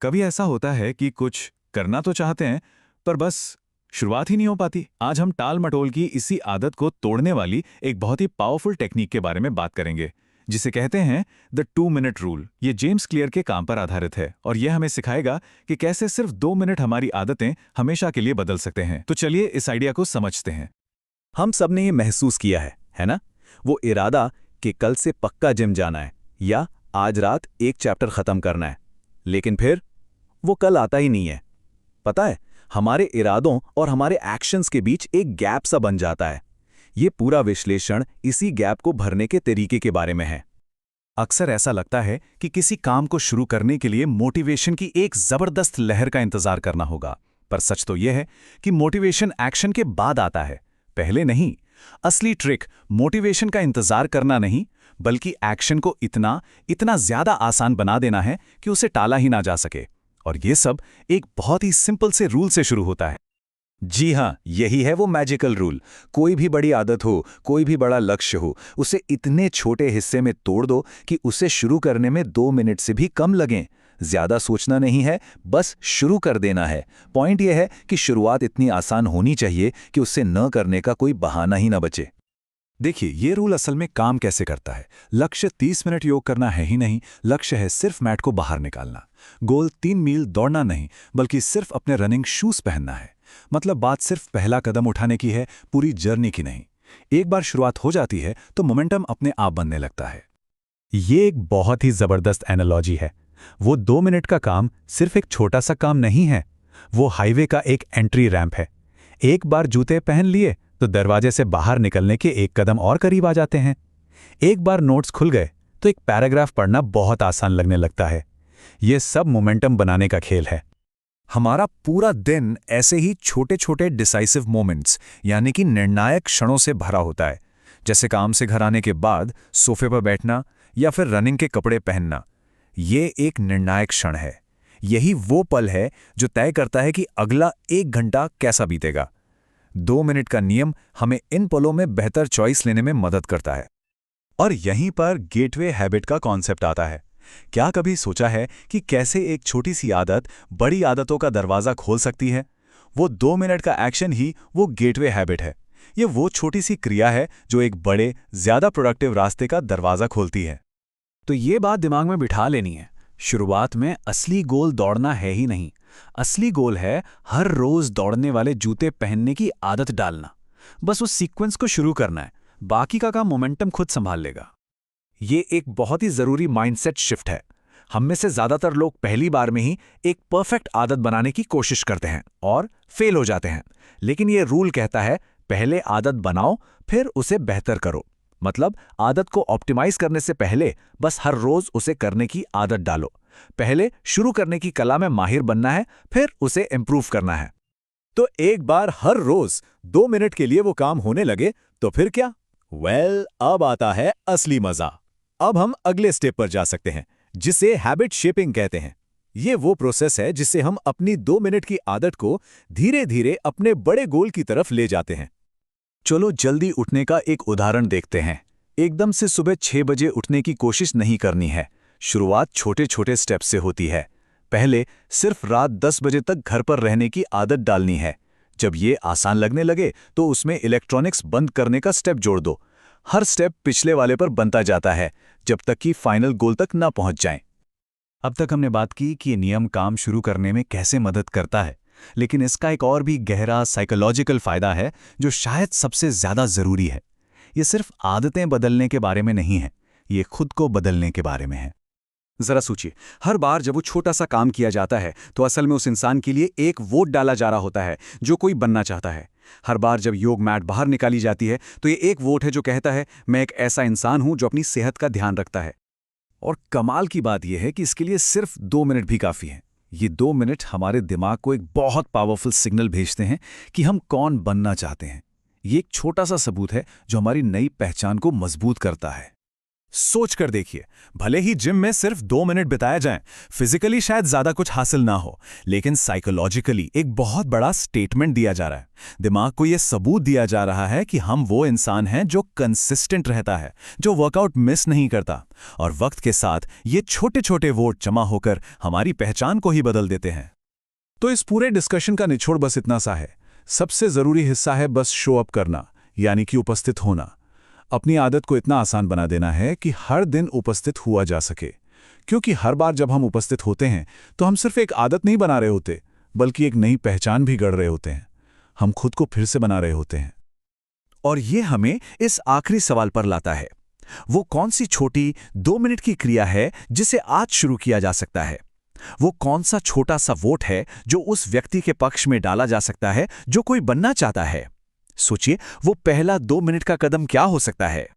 कभी ऐसा होता है कि कुछ करना तो चाहते हैं पर बस शुरुआत ही नहीं हो पाती। आज हम टाल मटोल की इसी आदत को तोड़ने वाली एक बहुत ही पावरफुल टेक्निक के बारे में बात करेंगे, जिसे कहते हैं द 2 मिनट रूल। ये जेम्स क्लियर के काम पर आधारित है और यह हमें सिखाएगा कि कैसे सिर्फ 2 मिनट हमारी आदतें हमेशा के लिए बदल सकते हैं। तो चलिए इस आइडिया को समझते हैं। हम सब ने ये महसूस किया है ना? वो इरादा कि कल से पक्का जिम जाना है या आज रात एक चैप्टर खत्म करना है, लेकिन फिर वो कल आता ही नहीं है। पता है, हमारे इरादों और हमारे एक्शंस के बीच एक गैप सा बन जाता है। ये पूरा विश्लेषण इसी गैप को भरने के तरीके के बारे में है। अक्सर ऐसा लगता है कि किसी काम को शुरू करने के लिए मोटिवेशन की एक जबरदस्त लहर का इंतजार करना होगा, पर सच तो यह है कि मोटिवेशन एक्शन के बाद आता है, पहले नहीं। असली ट्रिक मोटिवेशन का इंतजार करना नहीं, बल्कि एक्शन को इतना ज्यादा आसान बना देना है कि उसे टाला ही ना जा सके। और ये सब एक बहुत ही सिंपल से रूल से शुरू होता है। जी हाँ, यही है वो मैजिकल रूल। कोई भी बड़ी आदत हो, कोई भी बड़ा लक्ष्य हो, उसे इतने छोटे हिस्से में तोड़ दो कि उसे शुरू करने में 2 मिनट से भी कम लगें। ज्यादा सोचना नहीं है, बस शुरू कर देना है। पॉइंट यह है कि शुरुआत इतनी आसान होनी चाहिए कि उससे न करने का कोई बहाना ही न बचे। देखिए, ये रूल असल में काम कैसे करता है। लक्ष्य 30 मिनट योग करना है ही नहीं, लक्ष्य है सिर्फ मैट को बाहर निकालना। गोल 3 मील दौड़ना नहीं, बल्कि सिर्फ अपने रनिंग शूज पहनना है। मतलब बात सिर्फ पहला कदम उठाने की है, पूरी जर्नी की नहीं। एक बार शुरुआत हो जाती है तो मोमेंटम अपने आप बनने लगता है। ये एक बहुत ही जबरदस्त एनालॉजी है। वो 2 मिनट का काम सिर्फ एक छोटा सा काम नहीं है, वो हाईवे का एक एंट्री रैंप है। एक बार जूते पहन लिए तो दरवाजे से बाहर निकलने के एक कदम और करीब आ जाते हैं। एक बार नोट्स खुल गए तो एक पैराग्राफ पढ़ना बहुत आसान लगने लगता है। ये सब मोमेंटम बनाने का खेल है। हमारा पूरा दिन ऐसे ही छोटे छोटे डिसाइसिव मोमेंट्स यानी कि निर्णायक क्षणों से भरा होता है। जैसे काम से घर आने के बाद सोफे पर बैठना या फिर रनिंग के कपड़े पहनना। ये एक निर्णायक क्षण है। यही वो पल है जो तय करता है कि अगला 1 घंटा कैसा बीतेगा। 2 मिनट का नियम हमें इन पलों में बेहतर चॉइस लेने में मदद करता है। और यहीं पर गेटवे हैबिट का कॉन्सेप्ट आता है। क्या कभी सोचा है कि कैसे एक छोटी सी आदत बड़ी आदतों का दरवाजा खोल सकती है? वो 2 मिनट का एक्शन ही वो गेटवे हैबिट है। ये वो छोटी सी क्रिया है जो एक बड़े, ज्यादा प्रोडक्टिव रास्ते का दरवाजा खोलती है। तो ये बात दिमाग में बिठा लेनी है। शुरुआत में असली गोल दौड़ना है ही नहीं, असली गोल है हर रोज दौड़ने वाले जूते पहनने की आदत डालना। बस उस सीक्वेंस को शुरू करना है, बाकी का काम मोमेंटम खुद संभाल लेगा। ये एक बहुत ही जरूरी माइंडसेट शिफ्ट है। हम में से ज्यादातर लोग पहली बार में ही एक परफेक्ट आदत बनाने की कोशिश करते हैं और फेल हो जाते हैं। लेकिन ये रूल कहता है, पहले आदत बनाओ, फिर उसे बेहतर करो। मतलब आदत को ऑप्टिमाइज करने से पहले बस हर रोज उसे करने की आदत डालो। पहले शुरू करने की कला में माहिर बनना है, फिर उसे इंप्रूव करना है। तो एक बार हर रोज 2 मिनट के लिए वो काम होने लगे तो फिर क्या? अब आता है असली मजा। अब हम अगले स्टेप पर जा सकते हैं, जिसे हैबिट शेपिंग कहते हैं। ये वो प्रोसेस है जिससे हम अपनी 2 मिनट की आदत को धीरे धीरे अपने बड़े गोल की तरफ ले जाते हैं। चलो जल्दी उठने का एक उदाहरण देखते हैं। एकदम से सुबह 6 बजे उठने की कोशिश नहीं करनी है। शुरुआत छोटे छोटे स्टेप से होती है। पहले सिर्फ रात 10 बजे तक घर पर रहने की आदत डालनी है। जब ये आसान लगने लगे तो उसमें इलेक्ट्रॉनिक्स बंद करने का स्टेप जोड़ दो। हर स्टेप पिछले वाले पर बनता जाता है, जब तक कि फाइनल गोल तक ना पहुंच जाएं। अब तक हमने बात की कि ये नियम काम शुरू करने में कैसे मदद करता है, लेकिन इसका एक और भी गहरा साइकोलॉजिकल फायदा है जो शायद सबसे ज्यादा जरूरी है। ये सिर्फ आदतें बदलने के बारे में नहीं है, ये खुद को बदलने के बारे में है। जरा सोचिए, हर बार जब वो छोटा सा काम किया जाता है तो असल में उस इंसान के लिए एक वोट डाला जा रहा होता है जो कोई बनना चाहता है। हर बार जब योग मैट बाहर निकाली जाती है तो ये एक वोट है जो कहता है, मैं एक ऐसा इंसान हूं जो अपनी सेहत का ध्यान रखता है। और कमाल की बात यह है कि इसके लिए सिर्फ 2 मिनट भी काफी हैं। ये 2 मिनट हमारे दिमाग को एक बहुत पावरफुल सिग्नल भेजते हैं कि हम कौन बनना चाहते हैं। ये एक छोटा सा सबूत है जो हमारी नई पहचान को मजबूत करता है। सोच कर देखिए, भले ही जिम में सिर्फ 2 मिनट बिताया जाए, फिजिकली शायद ज्यादा कुछ हासिल ना हो, लेकिन साइकोलॉजिकली एक बहुत बड़ा स्टेटमेंट दिया जा रहा है। दिमाग को यह सबूत दिया जा रहा है कि हम वो इंसान हैं जो कंसिस्टेंट रहता है, जो वर्कआउट मिस नहीं करता। और वक्त के साथ ये छोटे छोटे वोट जमा होकर हमारी पहचान को ही बदल देते हैं। तो इस पूरे डिस्कशन का निचोड़ बस इतना सा है, सबसे जरूरी हिस्सा है बस शो अप करना, यानी कि उपस्थित होना। अपनी आदत को इतना आसान बना देना है कि हर दिन उपस्थित हुआ जा सके, क्योंकि हर बार जब हम उपस्थित होते हैं तो हम सिर्फ एक आदत नहीं बना रहे होते, बल्कि एक नई पहचान भी गढ़ रहे होते हैं। हम खुद को फिर से बना रहे होते हैं। और ये हमें इस आखिरी सवाल पर लाता है, वो कौन सी छोटी 2 मिनट की क्रिया है जिसे आज शुरू किया जा सकता है? वो कौन सा छोटा सा वोट है जो उस व्यक्ति के पक्ष में डाला जा सकता है जो कोई बनना चाहता है? सोचिए, वो पहला 2 मिनट का कदम क्या हो सकता है?